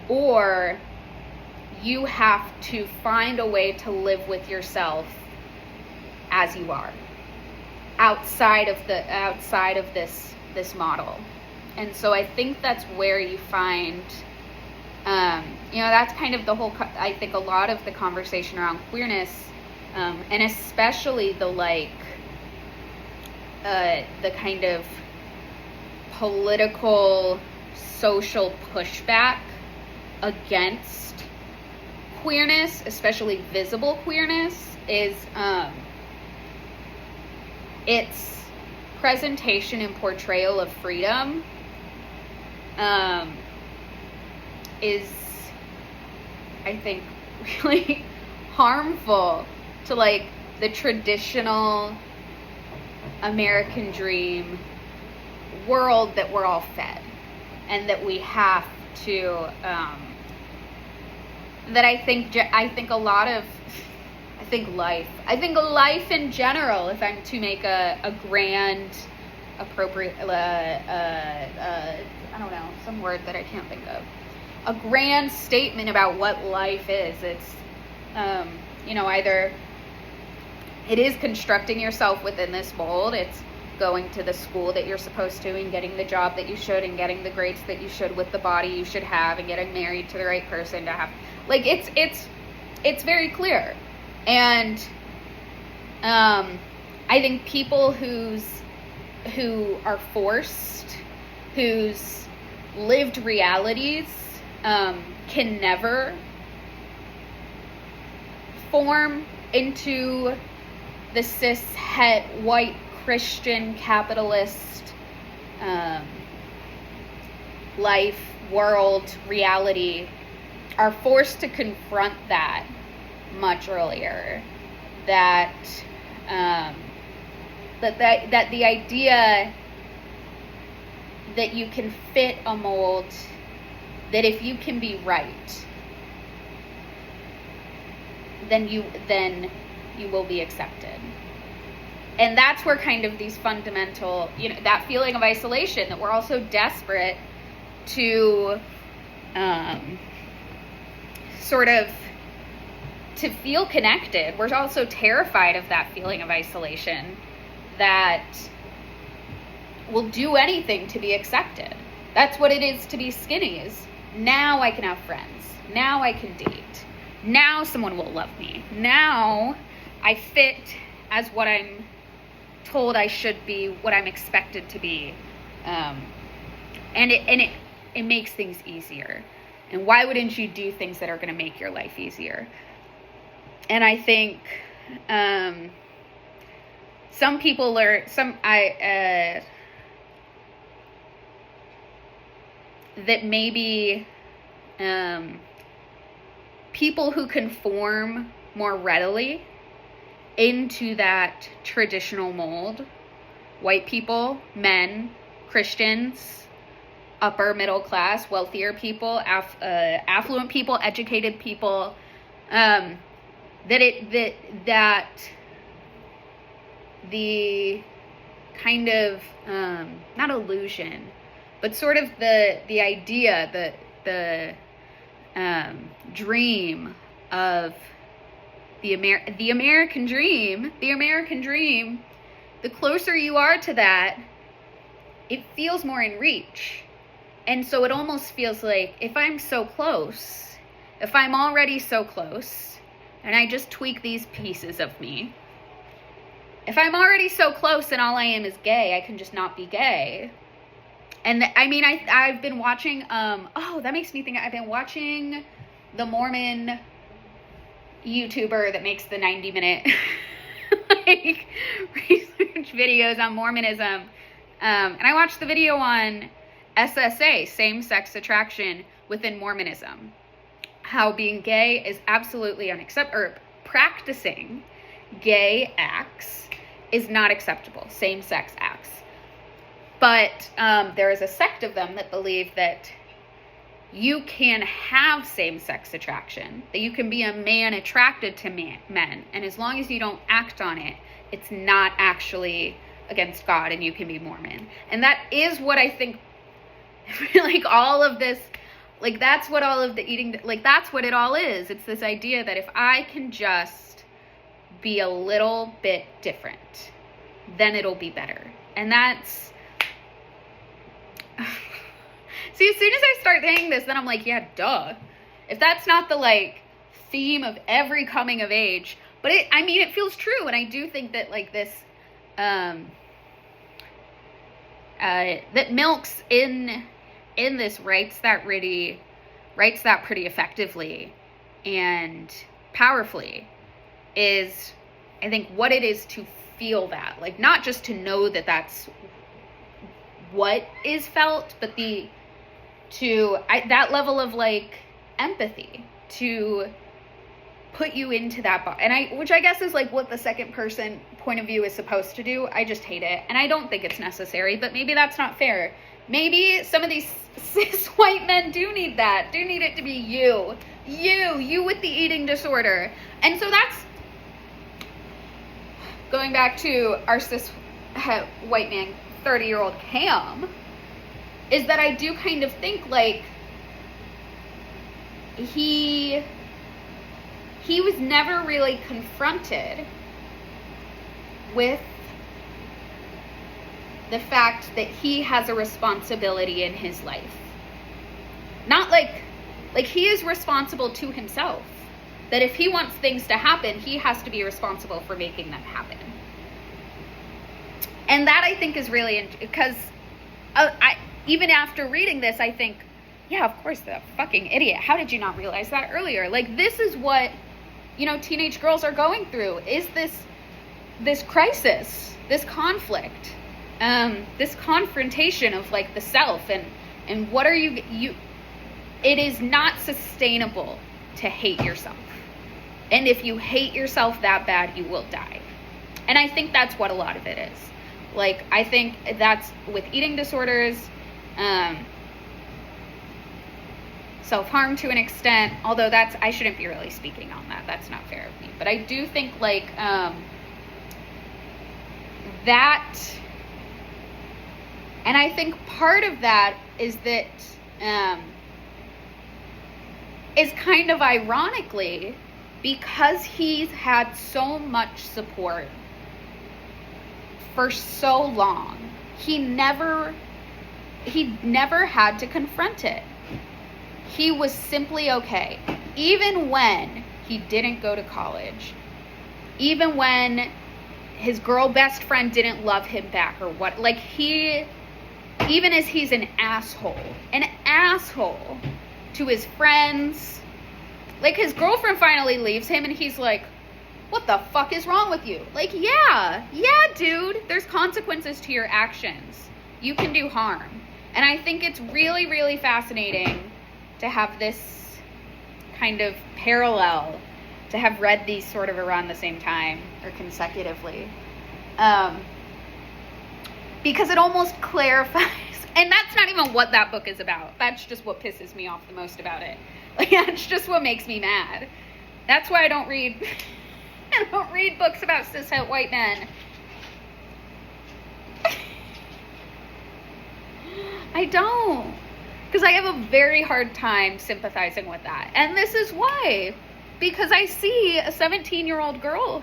or you have to find a way to live with yourself as you are, outside of this model. And so I think that's where you find, you know, that's kind of the whole, I think a lot of the conversation around queerness, and especially the like, the kind of political, social pushback against queerness, especially visible queerness, is its presentation and portrayal of freedom is, I think, really harmful to like the traditional American dream world that we're all fed, and that we have to that I think life in general, if I'm to make a grand, appropriate I don't know, some word that I can't think of, a grand statement about what life is, it's either it is constructing yourself within this mold, it's going to the school that you're supposed to and getting the job that you should and getting the grades that you should with the body you should have and getting married to the right person to have, like, it's very clear. And I think people who are forced, whose lived realities can never form into the cis het white Christian capitalist life, world, reality, are forced to confront that much earlier. That the idea that you can fit a mold, that if you can be right, then you will be accepted. And that's where kind of these fundamental, that feeling of isolation, that we're also desperate to sort of to feel connected. We're also terrified of that feeling of isolation, that will do anything to be accepted. That's what it is to be skinny, is now I can have friends. Now I can date. Now someone will love me. Now I fit as what I'm told I should be, what I'm expected to be. And it makes things easier. And why wouldn't you do things that are going to make your life easier? And I think some people are that maybe people who conform more readily into that traditional mold, white people, men, Christians, upper middle class, wealthier people, affluent people, educated people, that the kind of not illusion, but sort of the idea, the dream of the American dream, the closer you are to that, it feels more in reach. And so it almost feels like, if I'm so close, if I'm already so close, and I just tweak these pieces of me, if I'm already so close and all I am is gay, I can just not be gay. And I've been watching, that makes me think, I've been watching the Mormon YouTuber that makes the 90-minute like research videos on Mormonism. And I watched the video on SSA, same-sex attraction within Mormonism. How being gay is absolutely unacceptable, or practicing gay acts is not acceptable, same-sex acts. But there is a sect of them that believe that you can have same-sex attraction, that you can be a man attracted to men, and as long as you don't act on it, it's not actually against God, and you can be Mormon. And that is what I think, like, all of this, like, that's what all of the eating, like, that's what it all is. It's this idea that if I can just be a little bit different, then it'll be better. And that's... See, as soon as I start saying this, then I'm like, yeah, duh. If that's not the, like, theme of every coming of age, but it feels true, and I do think that, like, this, that Milks in this writes that pretty effectively and powerfully, is I think what it is to feel that, like, not just to know that that's what is felt, but that level of like empathy to put you into that which I guess is like what the second person point of view is supposed to do. I just hate it, and I don't think it's necessary, but maybe that's not fair. Maybe some of these cis white men do need it to be you with the eating disorder. And so that's going back to our cis white man 30-year-old Cam, is that I do kind of think like he was never really confronted with the fact that he has a responsibility in his life. Not like he is responsible to himself. That if he wants things to happen, he has to be responsible for making them happen. And that I think is really, because even after reading this, I think, yeah, of course, the fucking idiot. How did you not realize that earlier? Like, this is what, teenage girls are going through, is this crisis, this conflict, this confrontation of like the self and what are you, it is not sustainable to hate yourself. And if you hate yourself that bad, you will die. And I think that's what a lot of it is. Like, I think that's with eating disorders, self-harm to an extent, although I shouldn't be really speaking on that. That's not fair of me. But I do think like, that, and I think part of that is that, is kind of ironically, because he's had so much support for so long, he never had to confront it. He was simply okay. Even when he didn't go to college, even when his girl best friend didn't love him back or what, like even as he's an asshole to his friends, like his girlfriend finally leaves him and he's like, what the fuck is wrong with you? Like, yeah, dude, there's consequences to your actions. You can do harm. And I think it's really, really fascinating to have this kind of parallel, to have read these sort of around the same time or consecutively. Because it almost clarifies, and that's not even what that book is about. That's just what pisses me off the most about it. Like, that's just what makes me mad. That's why I don't read books about cishet white men. I don't. Because I have a very hard time sympathizing with that. And this is why. Because I see a 17-year-old girl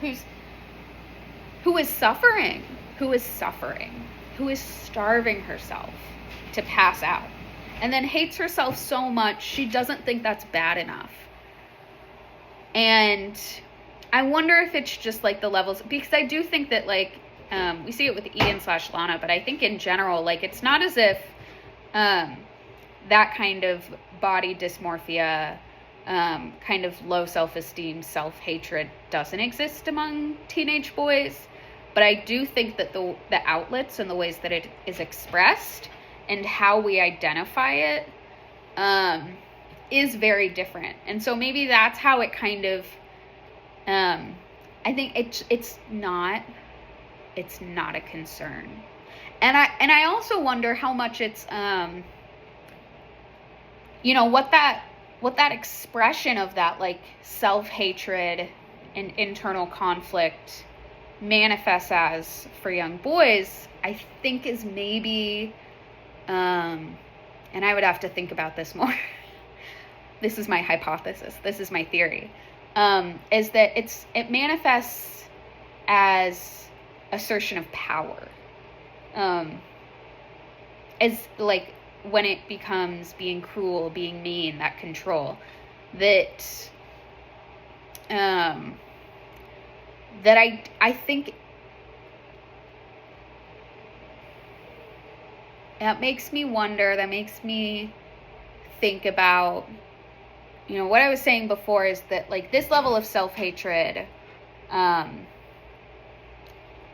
who is suffering, who is starving herself to pass out, and then hates herself so much she doesn't think that's bad enough. And I wonder if it's just like the levels, because I do think that like, we see it with Ian/Lana, but I think in general, like, it's not as if that kind of body dysmorphia, kind of low self-esteem, self-hatred doesn't exist among teenage boys. But I do think that the outlets and the ways that it is expressed and how we identify it is very different. And so maybe that's how it kind of, I think it's not a concern. And I also wonder how much it's, what that expression of that like self-hatred and internal conflict manifests as for young boys, I think is maybe, and I would have to think about this more. This is my hypothesis. This is my theory, is that it manifests as assertion of power, as like when it becomes being cruel, being mean, that control, that I think that makes me wonder, that makes me think about, you know, what I was saying before is that, like, this level of self-hatred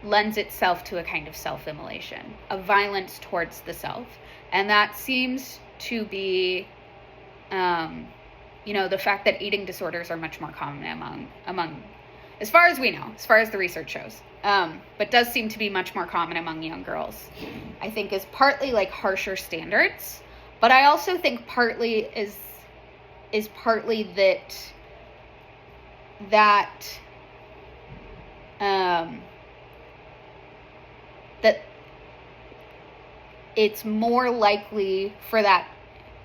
lends itself to a kind of self-immolation, a violence towards the self. And that seems to be, you know, the fact that eating disorders are much more common among, as far as we know, as far as the research shows, but does seem to be much more common among young girls. I think is partly like harsher standards, but I also think partly is partly that it's more likely for that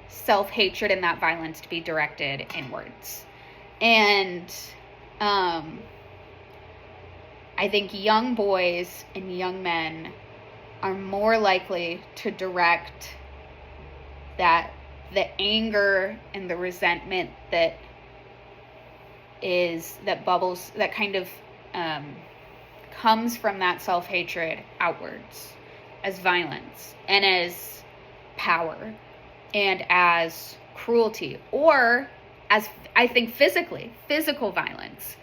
self-hatred and that violence to be directed inwards. And I think young boys and young men are more likely to direct the anger and the resentment that bubbles, that kind of comes from that self-hatred outwards as violence and as power and as cruelty, or as, I think, physical violence.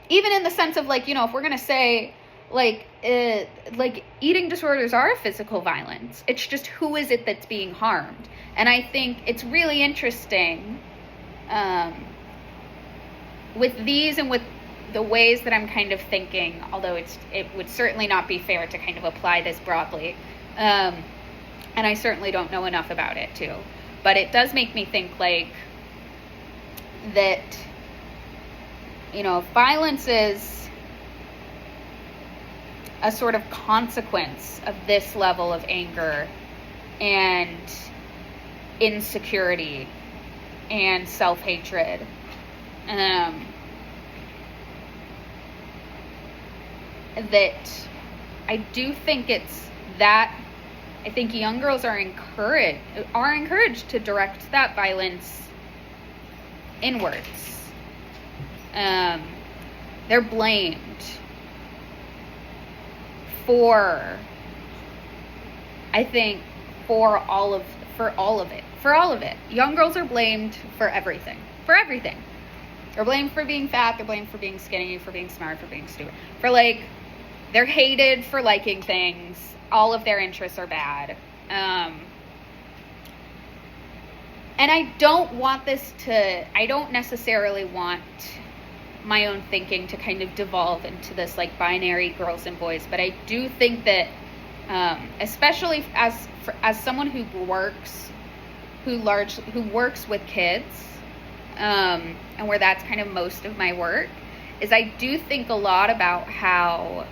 Even in the sense of, like, you know, if we're going to say, like eating disorders are physical violence, it's just who is it that's being harmed. And I think it's really interesting with these and with the ways that I'm kind of thinking, although it would certainly not be fair to kind of apply this broadly. And I certainly don't know enough about it too. But it does make me think, like, that, you know, violence is a sort of consequence of this level of anger and insecurity and self-hatred. That I do think it's that I think young girls are encouraged to direct that violence inwards. They're blamed for, I think, for all of it. Young girls are blamed for everything. They're blamed for being fat, they're blamed for being skinny, for being smart, for being stupid. For, like, they're hated for liking things. All of their interests are bad. And I don't necessarily want my own thinking to kind of devolve into this, like, binary girls and boys, but I do think that, especially as someone who works with kids, and where that's kind of most of my work, is I do think a lot about how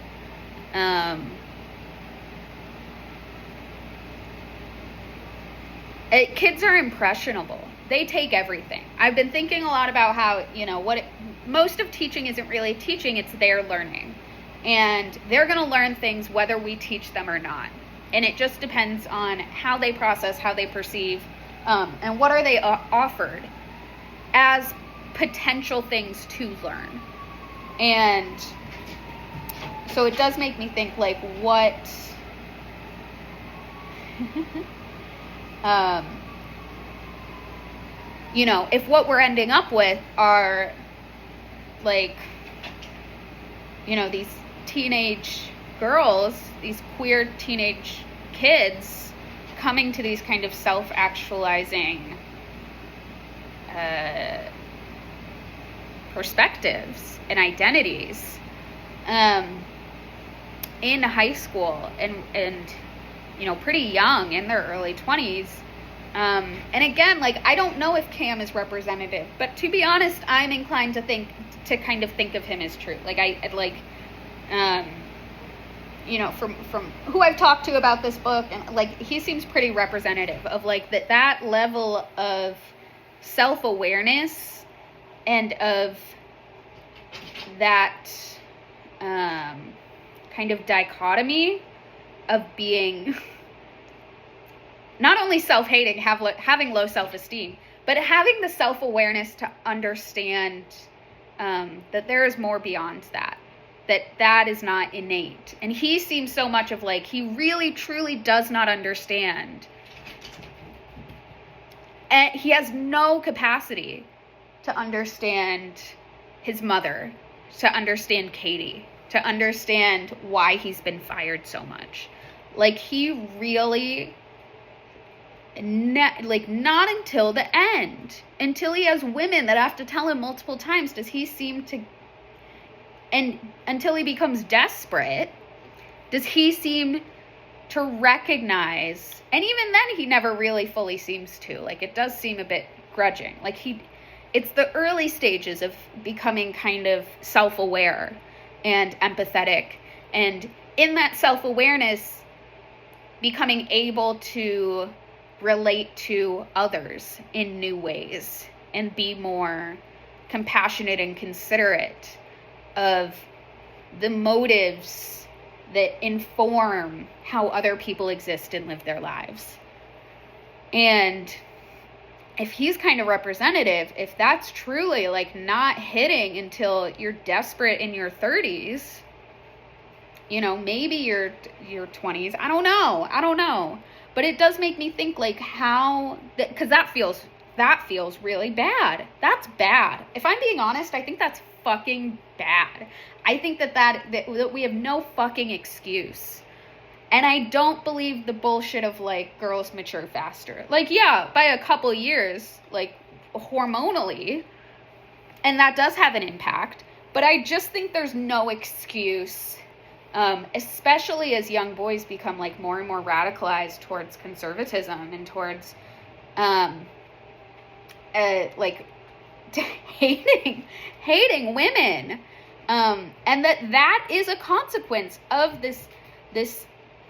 kids are impressionable. They take everything. I've been thinking a lot about how, you know, most of teaching isn't really teaching, it's their learning. And they're going to learn things whether we teach them or not. And it just depends on how they process, how they perceive, and what are they offered as potential things to learn. And so it does make me think, like, what you know, if what we're ending up with are, like, you know, these teenage girls, these queer teenage kids coming to these kind of self-actualizing perspectives and identities in high school and you know, pretty young, in their early 20s. And again, like, I don't know if Cam is representative, but to be honest, I'm inclined to think of him as true. Like, you know, from who I've talked to about this book, and, like, he seems pretty representative of, like, that level of self-awareness and of that kind of dichotomy of being not only self-hating, having low self-esteem, but having the self-awareness to understand that there is more beyond that. that is not innate. And he seems so much of like, he really truly does not understand. And he has no capacity to understand his mother, to understand Katie, to understand why he's been fired so much. Like, he really, not until the end, until he has women that have to tell him multiple times, does he seem to, and until he becomes desperate, does he seem to recognize, and even then he never really fully seems to, like, it does seem a bit grudging. Like, it's the early stages of becoming kind of self-aware and empathetic, and in that self-awareness, becoming able to relate to others in new ways and be more compassionate and considerate of the motives that inform how other people exist and live their lives. And if he's kind of representative, if that's truly like not hitting until you're desperate in your 30s, you know, maybe your 20s, I don't know. But it does make me think, like, how, because that feels really bad. That's bad. If I'm being honest, I think that's fucking bad. I think that we have no fucking excuse. And I don't believe the bullshit of, like, girls mature faster. Like, yeah, by a couple years, like, hormonally, and that does have an impact. But I just think there's no excuse, especially as young boys become, like, more and more radicalized towards conservatism and towards, like, hating women. And that is a consequence of this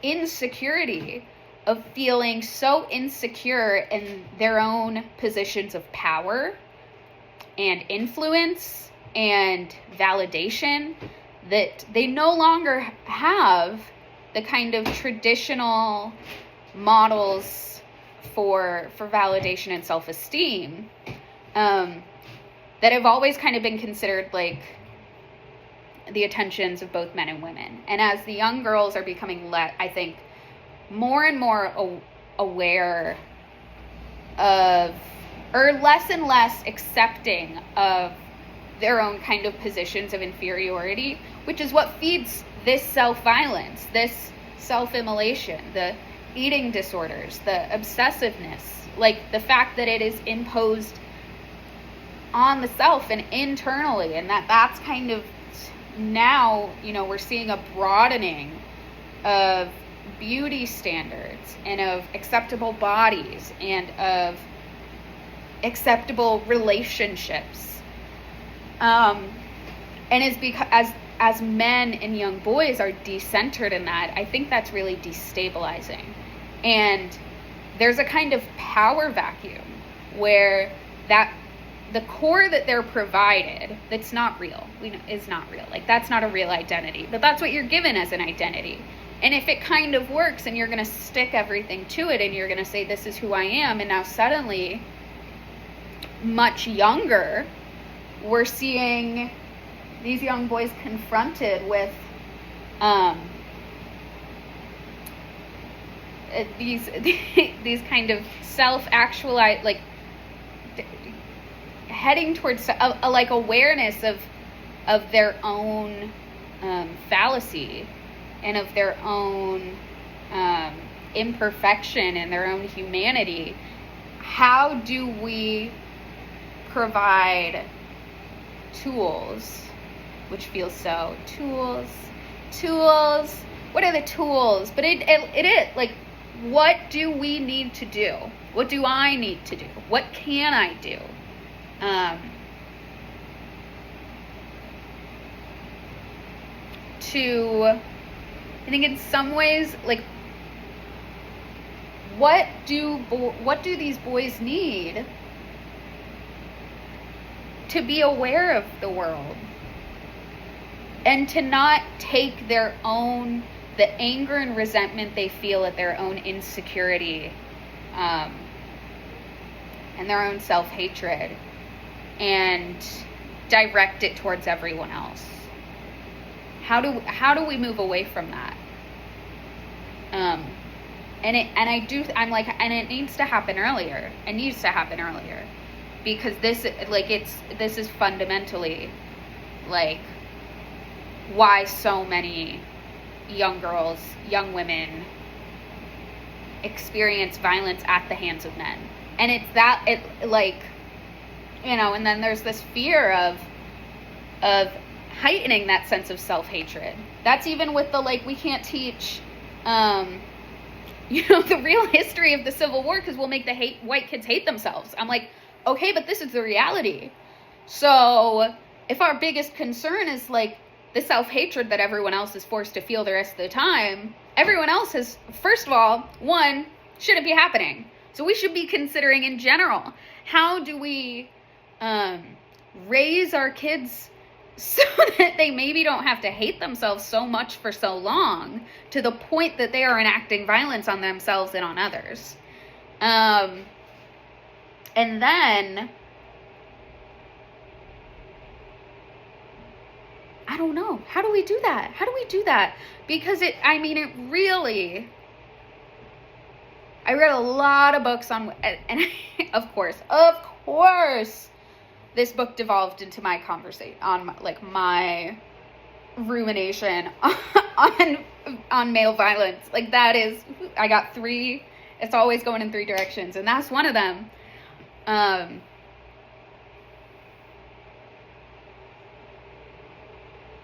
insecurity of feeling so insecure in their own positions of power and influence and validation that they no longer have the kind of traditional models for validation and self-esteem that have always kind of been considered like the attentions of both men and women. And as the young girls are becoming, I think, more and more aware of, or less and less accepting of their own kind of positions of inferiority, which is what feeds this self-violence, this self-immolation, the eating disorders, the obsessiveness, like the fact that it is imposed on the self and internally, and that's kind of now, you know, we're seeing a broadening of beauty standards and of acceptable bodies and of acceptable relationships. And it's because as men and young boys are decentered in that, I think that's really destabilizing. And there's a kind of power vacuum where that the core that they're provided, that's not real, is not real. Like, that's not a real identity, but that's what you're given as an identity. And if it kind of works and you're going to stick everything to it and you're going to say, this is who I am, and now suddenly, much younger, we're seeing these young boys confronted with these kind of self-actualized, like, heading towards a like awareness of their own fallacy and of their own imperfection and their own humanity. How do we provide tools, which feels so tools, what are the tools? But it is like, what do we need to do? What do I need to do? What can I do? I think in some ways, like, what do these boys need to be aware of the world and to not take the anger and resentment they feel at their own insecurity and their own self-hatred and direct it towards everyone else? How do we move away from that? And it needs to happen earlier. It needs to happen earlier, because this is fundamentally like why so many young girls, young women experience violence at the hands of men. And it's that, and then there's this fear of heightening that sense of self-hatred. That's even with we can't teach, the real history of the Civil War, because we'll make the white kids hate themselves. I'm like, okay, but this is the reality. So if our biggest concern is the self-hatred that everyone else is forced to feel the rest of the time, everyone else has, first of all, one, shouldn't be happening. So we should be considering in general, how do we raise our kids so that they maybe don't have to hate themselves so much for so long, to the point that they are enacting violence on themselves and on others. And then, I don't know. How do we do that? Because it really, I read a lot of books on, and of course, this book devolved into my conversation on my rumination on male violence. That is, I got 3, it's always going in 3 directions, and that's one of them.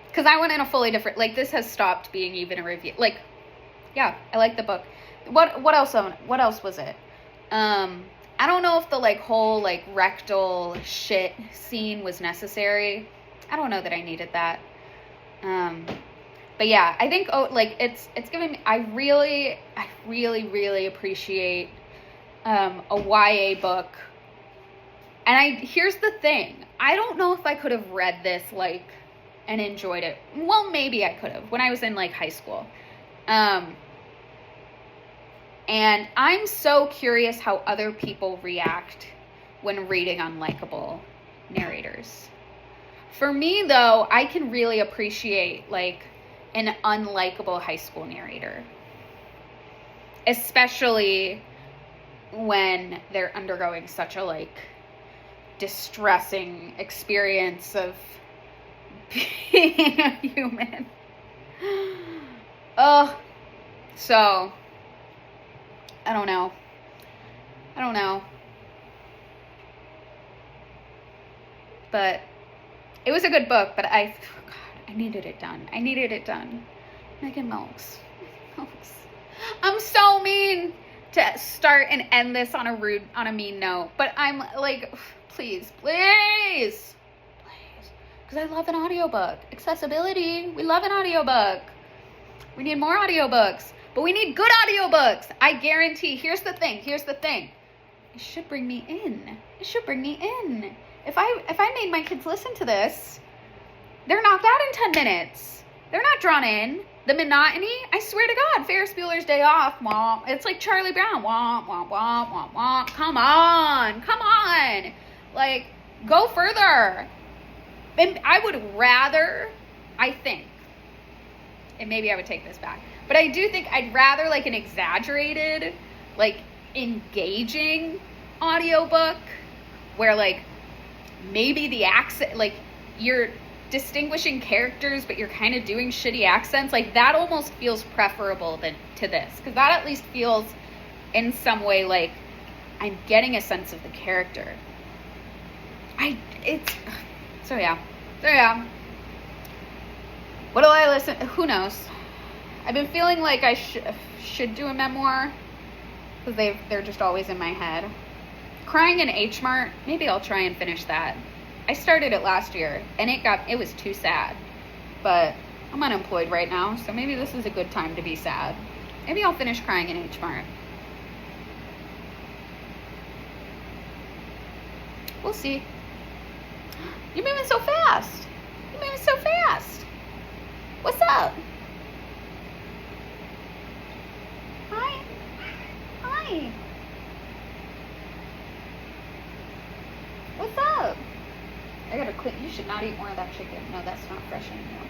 Because I went in a fully different, this has stopped being even a review. Yeah, I like the book. What else was it? I don't know if the whole rectal shit scene was necessary. I don't know that I needed that. But yeah, I think it's giving me, I really appreciate a YA book. And here's the thing. I don't know if I could have read this and enjoyed it. Well, maybe I could have when I was in high school. And I'm so curious how other people react when reading unlikable narrators. For me, though, I can really appreciate an unlikable high school narrator, especially when they're undergoing such a distressing experience of being a human. So I don't know. But it was a good book, but I needed it done. Megan Milks. I'm so mean to start and end this on a mean note, but I'm please. Because I love an audiobook. Accessibility. We love an audiobook. We need more audiobooks. But we need good audiobooks. I guarantee. Here's the thing. It should bring me in. If I made my kids listen to this, they're knocked out in 10 minutes. They're not drawn in. The monotony, I swear to God, Ferris Bueller's Day Off. Womp. It's like Charlie Brown. Womp, womp, womp, womp, womp. Come on. Go further. And I would rather, and maybe I would take this back, but I do think I'd rather an exaggerated, engaging audiobook where maybe the accent, you're distinguishing characters, but you're kind of doing shitty accents. That almost feels preferable to this, because that at least feels in some way I'm getting a sense of the character. So yeah. What do I listen? Who knows? I've been feeling I should do a memoir, because they're just always in my head. Crying in H Mart, maybe I'll try and finish that. I started it last year, and it was too sad. But I'm unemployed right now, so maybe this is a good time to be sad. Maybe I'll finish Crying in H Mart. We'll see. You're moving so fast. What's up? Hi. What's up? I gotta quit. You should not eat more of that chicken. No, that's not fresh anymore.